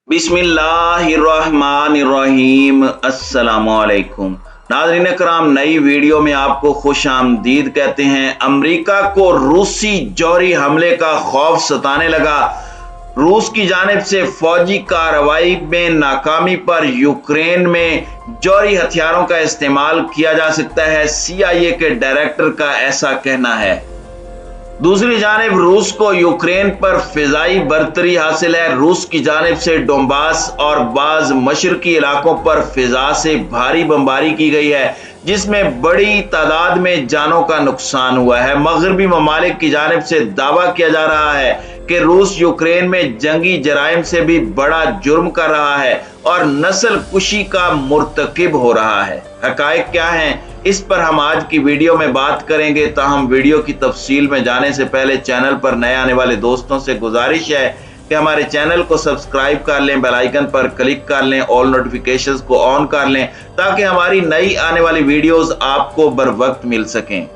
बिस्मिल्लाहिर्रहमानिर्रहीम। अस्सलामुअलैकुम नाज़रीन कराम, नई वीडियो में आपको खुश आमदीद कहते हैं। अमेरिका को रूसी जौहरी हमले का खौफ सताने लगा। रूस की जानिब से फौजी कार्रवाई में नाकामी पर यूक्रेन में जौहरी हथियारों का इस्तेमाल किया जा सकता है, CIA के डायरेक्टर का ऐसा कहना है। दूसरी जानिब रूस को यूक्रेन पर फिजाई बरतरी हासिल है। रूस की जानिब से डोंबास और बाज मशरकी इलाकों पर फिजा से भारी बमबारी की गई है, जिसमें बड़ी तादाद में जानों का नुकसान हुआ है। मगरबी ममालिक की जानिब से दावा किया जा रहा है कि रूस यूक्रेन में जंगी जराइम से भी बड़ा जुर्म कर रहा है और नस्ल कुशी का मुर्तकिब हो रहा है। हकायक क्या हैं, इस पर हम आज की वीडियो में बात करेंगे। ताहम वीडियो की तफसील में जाने से पहले चैनल पर नए आने वाले दोस्तों से गुजारिश है कि हमारे चैनल को सब्सक्राइब कर लें, बेल आइकन पर क्लिक कर लें, ऑल नोटिफिकेशंस को ऑन कर लें ताकि हमारी नई आने वाली वीडियोस आपको बर वक्त मिल सकें।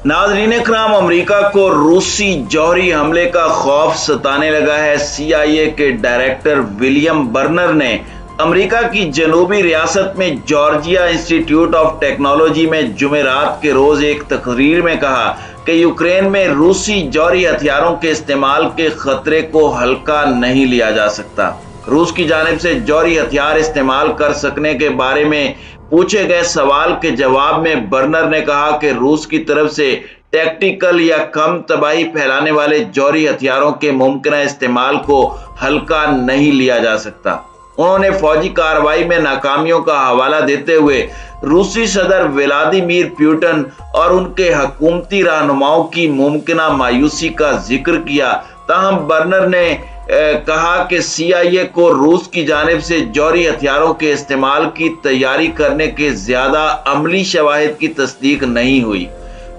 नाज़रीन इकराम, अमेरिका को रूसी जौहरी हमले का खौफ सताने लगा है। CIA के डायरेक्टर विलियम बर्नर ने अमेरिका की जनूबी रियासत में जॉर्जिया इंस्टीट्यूट ऑफ टेक्नोलॉजी में जुमेरात के रोज एक तकरीर में कहा कि यूक्रेन में रूसी जौहरी हथियारों के इस्तेमाल के खतरे को हल्का नहीं लिया जा सकता। रूस की जानिब से जौहरी हथियार इस्तेमाल कर सकने के बारे में पूछे गए सवाल के जवाब में बर्नर ने कहा कि रूस की तरफ से टैक्टिकल या कम तबाही फैलाने वाले जौहरी हथियारों के मुमकिन इस्तेमाल को हल्का नहीं लिया जा सकता। उन्होंने फौजी कार्रवाई में नाकामियों का हवाला देते हुए रूसी सदर व्लादिमीर पुतिन और उनके हकूमती रहनुमाओं की मुमकिन मायूसी का जिक्र किया। ताहम बर्नर ने कहा कि CIA को रूस की जानिब से जौहरी हथियारों के इस्तेमाल की तैयारी करने के ज्यादा अमली शवाहिद की तस्दीक नहीं हुई।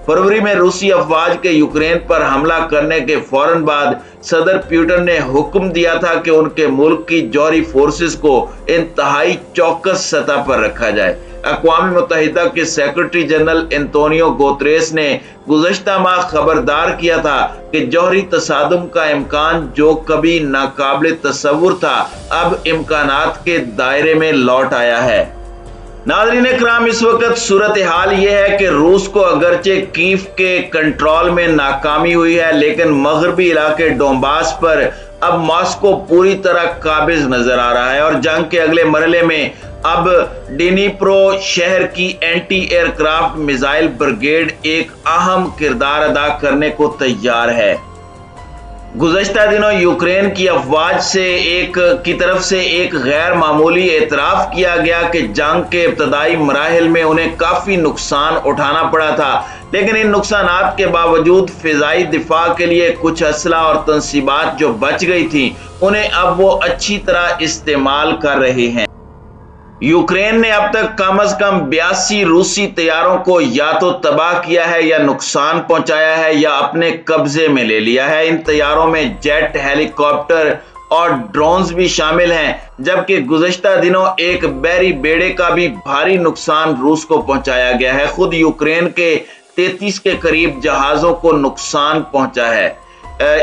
फरवरी में रूसी अफवाज के यूक्रेन पर हमला करने के फौरन बाद सदर पुतिन ने हुक्म दिया था कि उनके मुल्क की जौहरी फोर्सेस को इंतहाई चौकस सतह पर रखा जाए। अक़वाम मुत्तहिदा के सेक्रेटरी जनरल एंटोनियो गुतेरेस ने गुज़श्ता माह खबरदार किया था कि जौहरी तसादुम का इम्कान जो कभी नाकाबिल तसव्वुर था, अब इम्कानात के दायरे में लौट आया है। नाज़रीन इकराम, इस वक्त सूरत हाल ये है कि रूस को अगरचे कीव के कंट्रोल में नाकामी हुई है, लेकिन मगरबी इलाके डोंबास पर अब मॉस्को पूरी तरह काबिज नजर आ रहा है और जंग के अगले मरहले में अब डिनीप्रो शहर की एंटी एयरक्राफ्ट मिसाइल ब्रिगेड एक अहम किरदार अदा करने को तैयार है। गुज़श्ता दिनों यूक्रेन की अफवाज से की तरफ से एक गैर मामूली एतराफ़ किया गया कि जंग के इब्तदाई मराहिल में उन्हें काफ़ी नुकसान उठाना पड़ा था, लेकिन इन नुकसानात के बावजूद फ़िज़ाई दिफा के लिए कुछ असला और तंसीबात जो बच गई थी, उन्हें अब वो अच्छी तरह इस्तेमाल कर रहे हैं। यूक्रेन ने अब तक कम से कम 82 रूसी तैयारों को या तो तबाह किया है या नुकसान पहुंचाया है या अपने कब्जे में ले लिया है। इन तैयारों में जेट, हेलीकॉप्टर और ड्रोन्स भी शामिल हैं, जबकि गुज़श्ता दिनों एक बहरी बेड़े का भी भारी नुकसान रूस को पहुंचाया गया है। खुद यूक्रेन के 33 के करीब जहाजों को नुकसान पहुंचा है।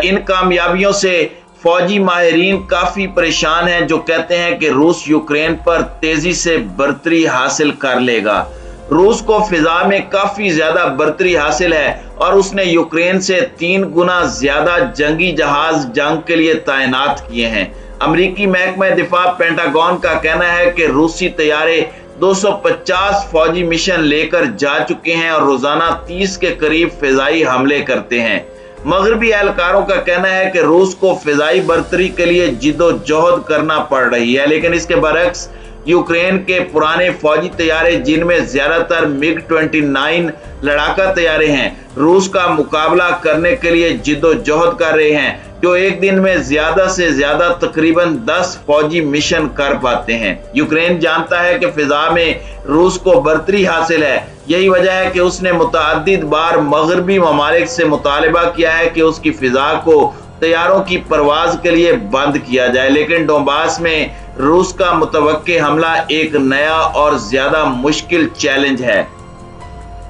इन कामयाबियों से फौजी माहिरीन काफी परेशान हैं, जो कहते हैं कि रूस यूक्रेन पर तेजी से बरतरी हासिल कर लेगा। रूस को फिजा में काफी ज्यादा बरतरी हासिल है और उसने यूक्रेन से 3 गुना ज्यादा जंगी जहाज जंग के लिए तैनात किए हैं। अमेरिकी महकमा दिफा पेंटागन का कहना है कि रूसी तैयारे 250 फौजी मिशन लेकर जा चुके हैं और रोजाना 30 के करीब फिजाई हमले करते हैं। मगरबी एहलकारों का कहना है कि रूस को फिजाई बरतरी के लिए जिद्दोजहद करना पड़ रही है, लेकिन इसके बरक्स यूक्रेन के पुराने फौजी तैयारे, जिनमें ज्यादातर MiG-29 लड़ाका तैयारे हैं, रूस का मुकाबला करने के लिए जिद्दोजहद कर रहे हैं, जो एक दिन में ज्यादा से ज्यादा तकरीबन 10 फौजी मिशन कर पाते हैं। यूक्रेन जानता है कि फिजा में रूस को बरतरी हासिल है। यही वजह है कि उसने मुतअद्दिद बार मगरबी ममालिक से मुतालिबा किया है कि उसकी फिजा को तैयारों की परवाज के लिए बंद किया जाए, लेकिन डोंबास में रूस का मुतवक्के हमला एक नया और ज्यादा मुश्किल चैलेंज है।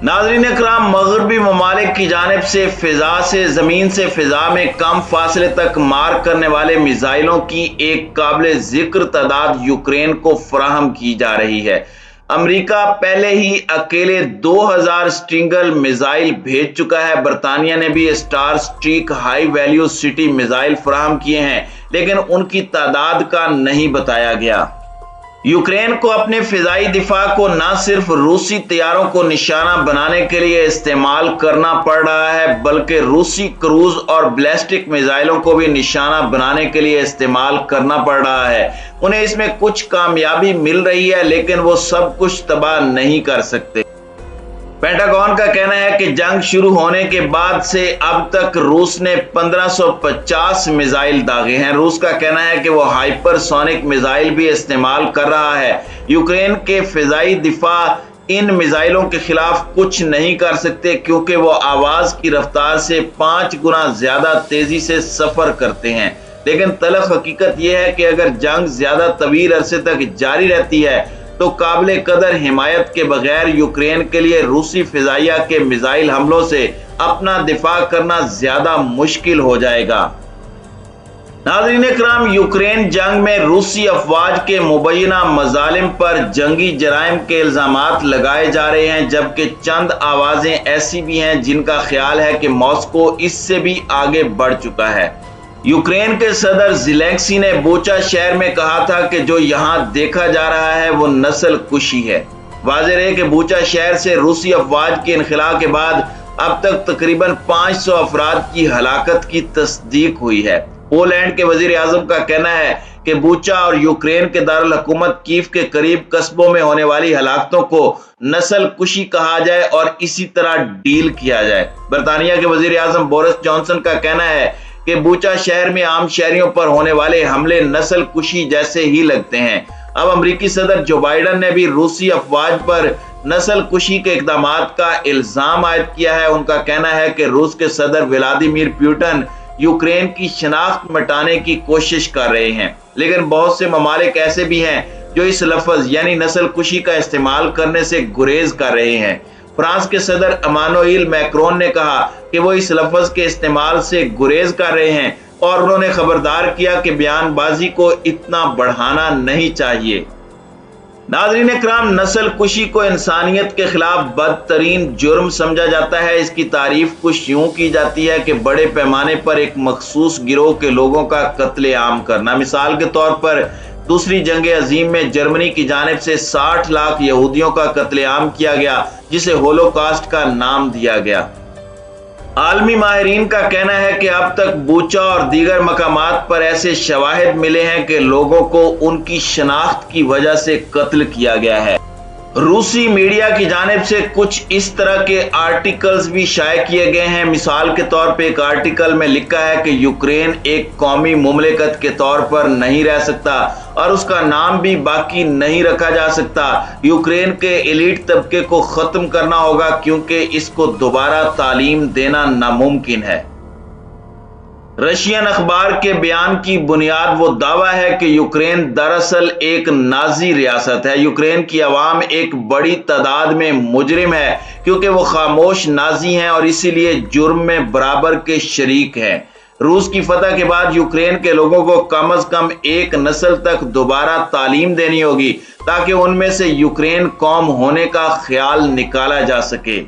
नाज़रीन इकराम, मगरबी ममालिक की जानिब से फिजा से ज़मीन से फिजा में कम फासले तक मार करने वाले मिसाइलों की एक काबिल जिक्र तादाद यूक्रेन को फराहम की जा रही है। अमेरिका पहले ही अकेले 2000 स्टिंगल मिसाइल भेज चुका है। बरतानिया ने भी star streak high value city missile फराहम किए हैं, लेकिन उनकी तादाद का नहीं बताया गया। यूक्रेन को अपने फिजाई दिफा को न सिर्फ रूसी तैयारों को निशाना बनाने के लिए इस्तेमाल करना पड़ रहा है, बल्कि रूसी क्रूज और बैलिस्टिक मिसाइलों को भी निशाना बनाने के लिए इस्तेमाल करना पड़ रहा है। उन्हें इसमें कुछ कामयाबी मिल रही है, लेकिन वो सब कुछ तबाह नहीं कर सकते। पेंटागन का कहना है कि जंग शुरू होने के बाद से अब तक रूस ने 1550 मिसाइल दागे हैं। रूस का कहना है कि वो हाइपरसोनिक मिसाइल भी इस्तेमाल कर रहा है। यूक्रेन के फिजाई दिफा इन मिसाइलों के खिलाफ कुछ नहीं कर सकते, क्योंकि वो आवाज की रफ्तार से 5 गुना ज्यादा तेजी से सफर करते हैं। लेकिन तल्ख हकीकत यह है कि अगर जंग ज्यादा तवील अरसे तक जारी रहती है तो काबिल कदर हिमायत के बगैर यूक्रेन के लिए रूसी फिजाइया के मिसाइल हमलों से अपना दिफा करना ज्यादा मुश्किल हो जाएगा। नाज़रीन इकराम, यूक्रेन जंग में रूसी अफवाज के मुबैना मजालिम पर जंगी जराइम के इल्जामात लगाए जा रहे हैं, जबकि चंद आवाजें ऐसी भी हैं जिनका ख्याल है कि मॉस्को इससे भी आगे बढ़ चुका है। यूक्रेन के सदर ज़ेलेंस्की ने बूचा शहर में कहा था कि जो यहां देखा जा रहा है वो नस्ल कुशी है। वाज़ेह है कि बूचा शहर से रूसी अफवाज के इनखला के बाद अब तक तकरीबन 500 अफराद की हलाकत की तस्दीक हुई है। पोलैंड के वजीर आजम का कहना है कि बूचा और यूक्रेन के दारुल हुकूमत कीव के करीब कस्बों में होने वाली हलाकतों को नस्ल कुशी कहा जाए और इसी तरह डील किया जाए। बरतानिया के वजीर आजम बोरिस जॉनसन का कहना है कि बूचा शहर में आम शहरियों पर होने वाले हमले नस्ल कुशी जैसे ही लगते हैं। अब अमेरिकी सदर जो बाइडन ने भी रूसी अफवाज पर नस्ल कुशी के इक़दामात का इल्जाम आयद किया है। उनका कहना है कि रूस के सदर व्लादिमीर पुतिन यूक्रेन की शनाख्त मिटाने की कोशिश कर रहे हैं, लेकिन बहुत से ममालिक ऐसे भी हैं जो इस लफ्ज यानी नस्ल कुशी का इस्तेमाल करने से गुरेज कर रहे हैं। फ्रांस के सदर इमानुएल मैक्रोन ने कहा कि वो इस लफ्ज के इस्तेमाल से गुरेज कर रहे हैं और उन्होंने खबरदार किया कि बयानबाजी को इतना बढ़ाना नहीं चाहिए। नाज़रीन इकराम, नस्ल कुशी को इंसानियत के खिलाफ बदतरीन जुर्म समझा जाता है। इसकी तारीफ कुछ यूं की जाती है कि बड़े पैमाने पर एक मखसूस गिरोह के लोगों का कत्ले आम करना। मिसाल के तौर पर दूसरी जंग अजीम में जर्मनी की जानिब से 60 लाख यहूदियों का कत्लेआम किया गया, जिसे होलोकास्ट का नाम दिया गया। आलमी माहिरीन का कहना है कि अब तक बूचा और दीगर मकामात पर ऐसे शवाहिद मिले हैं कि लोगों को उनकी शनाख्त की वजह से कत्ल किया गया है। रूसी मीडिया की जानिब से कुछ इस तरह के आर्टिकल्स भी शाये किए गए हैं। मिसाल के तौर पे एक आर्टिकल में लिखा है कि यूक्रेन एक कौमी मुमलिकत के तौर पर नहीं रह सकता और उसका नाम भी बाकी नहीं रखा जा सकता। यूक्रेन के एलीट तबके को खत्म करना होगा, क्योंकि इसको दोबारा तालीम देना नामुमकिन है। रशियन अखबार के बयान की बुनियाद वो दावा है कि यूक्रेन दरअसल एक नाजी रियासत है। यूक्रेन की आवाम एक बड़ी तादाद में मुजरिम है, क्योंकि वो खामोश नाजी हैं और इसीलिए जुर्म में बराबर के शरीक हैं। रूस की फतह के बाद यूक्रेन के लोगों को कम अज कम एक नस्ल तक दोबारा तालीम देनी होगी, ताकि उनमें से यूक्रेन कौम होने का ख्याल निकाला जा सके।